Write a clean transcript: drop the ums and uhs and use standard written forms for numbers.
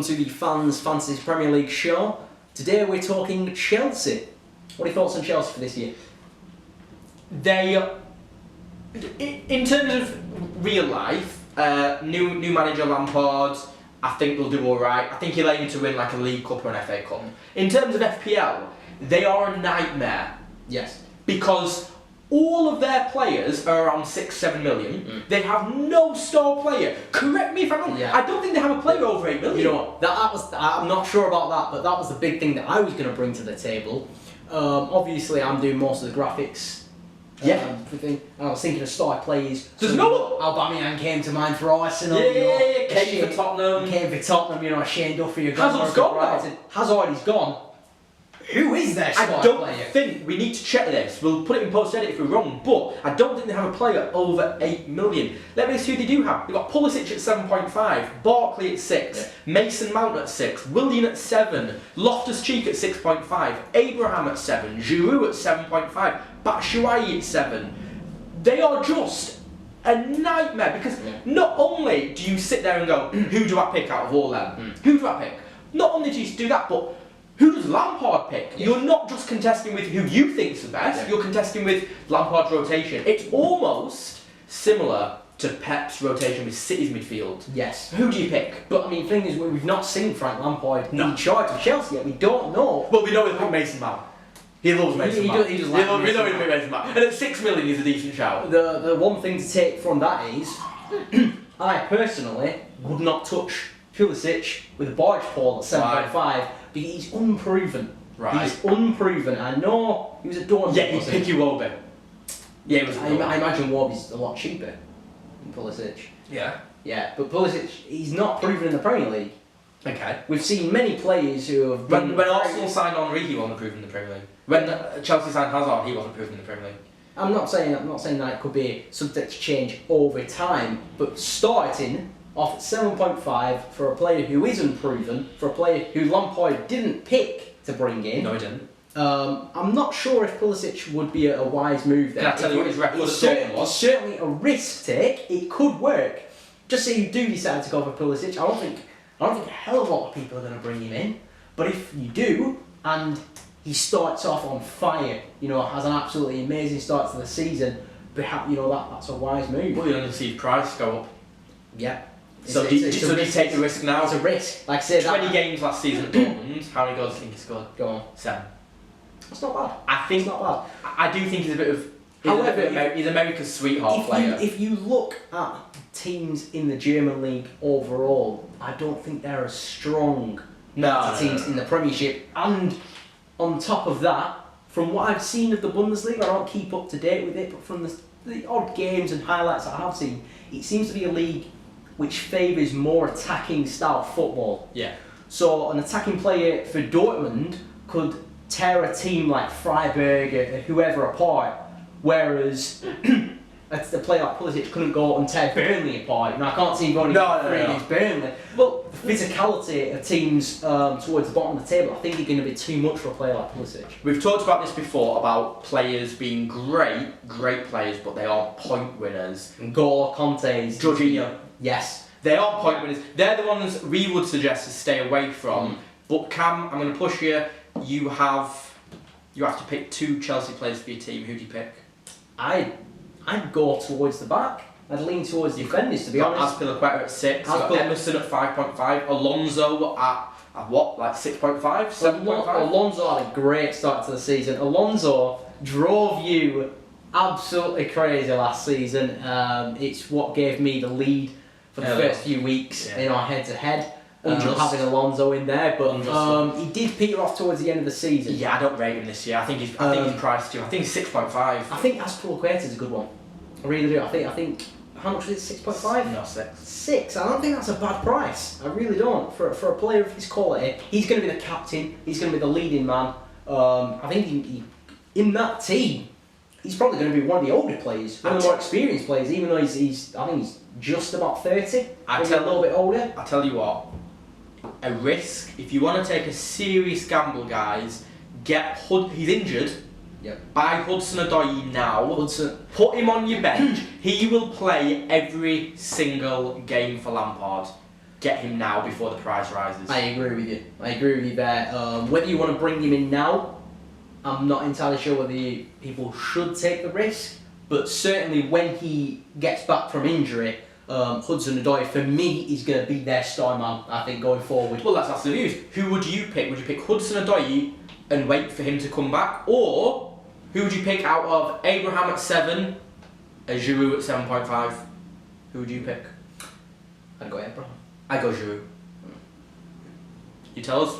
welcome to the Fans Fantasy Premier League show. Today we're talking Chelsea. What are your thoughts on Chelsea for this year? They, in terms of real life, new manager Lampard, I think they'll do alright. I think he'll aim to win like a League Cup or an FA Cup. In terms of FPL, they are a nightmare. Yes. Because all of their players are around 6-7 million. They have no star player. Correct me if I'm wrong. Yeah. I don't think they have a player over 8 million. You know, that was, I'm not sure about that, but that was the big thing that I was going to bring to the table. Obviously, I'm doing most of the graphics. Everything. And I was thinking of star players. There's no Aubameyang came to mind for Arsenal. Kane for Tottenham. Kane for Tottenham, you know, Shane Duffy. Hazard's gone now. Hazard is gone. Who is their star I don't player? think we need to check this. We'll put it in post edit if we're wrong, but I don't think they have a player over 8 million. Let me see who they do have. They've got Pulisic at 7.5, Barkley at 6, Mason Mount at 6, Willian at 7, Loftus-Cheek at 6.5, Abraham at 7, Giroud at 7.5, Batshuayi at 7. They are just a nightmare because not only do you sit there and go, who do I pick out of all them? Who do I pick? Not only do you do that, but who does Lampard pick? Yeah. You're not just contesting with who you think's the best, you're contesting with Lampard's rotation. It's almost similar to Pep's rotation with City's midfield. Yes. Who do you pick? But I mean, the thing is, we've not seen Frank Lampard in charge of Chelsea yet. We don't know. Well, we know he'll pick Mason Mount. He loves Mason Mount. He does like we know Mason he'll pick Mason Mount. And at 6 million, he's a decent shout. The one thing to take from that is, I personally would not touch Pulisic with a barge pole at 7.5 because he's unproven. Right. He's unproven. I know he was a Dortmund. Yeah, he'd pick you Wobbe. Yeah, it was. I imagine Wobbe's a lot cheaper than Pulisic. Yeah. Yeah, but Pulisic, he's not proven in the Premier League. Okay. We've seen many players who have been... When Arsenal signed Henry, he wasn't proven in the Premier League. When Chelsea signed Hazard, he wasn't proven in the Premier League. I'm not saying that it could be subject to change over time, but starting off at 7.5 for a player who is unproven, for a player who Lampard didn't pick to bring in. No, he didn't. I'm not sure if Pulisic would be a wise move there. Can I tell you what his record it's at Dortmund was? It's certainly a risk take. It could work. Just say you do decide to go for Pulisic. I don't think a hell of a lot of people are going to bring him in. But if you do, and he starts off on fire, you know, has an absolutely amazing start to the season, perhaps that's a wise move. Well, you're going to see price go up. Yeah. So do you take the risk now? It's a risk. Like I say, 20 games last season at Dortmund. How many goals do you think he scored? Go on. 7. That's not bad. I think It's not bad. I do think he's a bit of. However, he's America's sweetheart player. If you look at teams in the German league overall, I don't think they're as strong as the teams in the Premiership. And on top of that, from what I've seen of the Bundesliga, I don't keep up to date with it, but from the odd games and highlights I have seen, it seems to be a league which favours more attacking style football. Yeah. So an attacking player for Dortmund could tear a team like Freiburg or whoever apart, whereas a player like Pulisic couldn't go and tear Burnley apart. I can't see him going against Burnley. Well, the physicality of teams towards the bottom of the table, I think are going to be too much for a player like Pulisic. We've talked about this before about players being great players, but they aren't point winners. And N'Golo Kante's Jorginho. Yes. They are point winners. They're the ones we would suggest to stay away from. But Cam, I'm going to push you. You have to pick 2 Chelsea players for your team. Who do you pick? I'd go towards the back. I'd lean towards the defenders, to be honest. Azpilicueta at 6. You've got Emerson at 5.5. Alonso at what? Like 6.5? 7.5? Alonso had a great start to the season. Alonso drove you absolutely crazy last season. It's what gave me the lead for the first few weeks in our head-to-head. Having Alonso in there, but he did peter off towards the end of the season. Yeah, I don't rate him this year. I think he's priced too. I think he's 6.5. I think Azpilicueta is a good one. I really do. I think how much was it? 6.5? No, 6. 6. I don't think that's a bad price. I really don't. For a player of his quality, he's going to be the captain. He's going to be the leading man. I think he in that team, he's probably going to be one of the older players, one of the more experienced players. Even though I think he's just about 30. Maybe a little bit older. I tell you what. A risk. If you want to take a serious gamble, guys, he's injured. Yep. Buy Hudson-Odoi now. Hudson. Put him on your bench. He will play every single game for Lampard. get him now before the price rises. I agree with you. I agree with you there. Whether you want to bring him in now, I'm not entirely sure whether people should take the risk. But certainly when he gets back from injury, Hudson-Odoi for me is going to be their star man, I think, going forward. Well, that's the news. Who would you pick? Would you pick Hudson-Odoi and wait for him to come back, or who would you pick out of Abraham at 7, and Giroud at 7.5? Who would you pick? I'd go Abraham. I go Giroud. You tell us.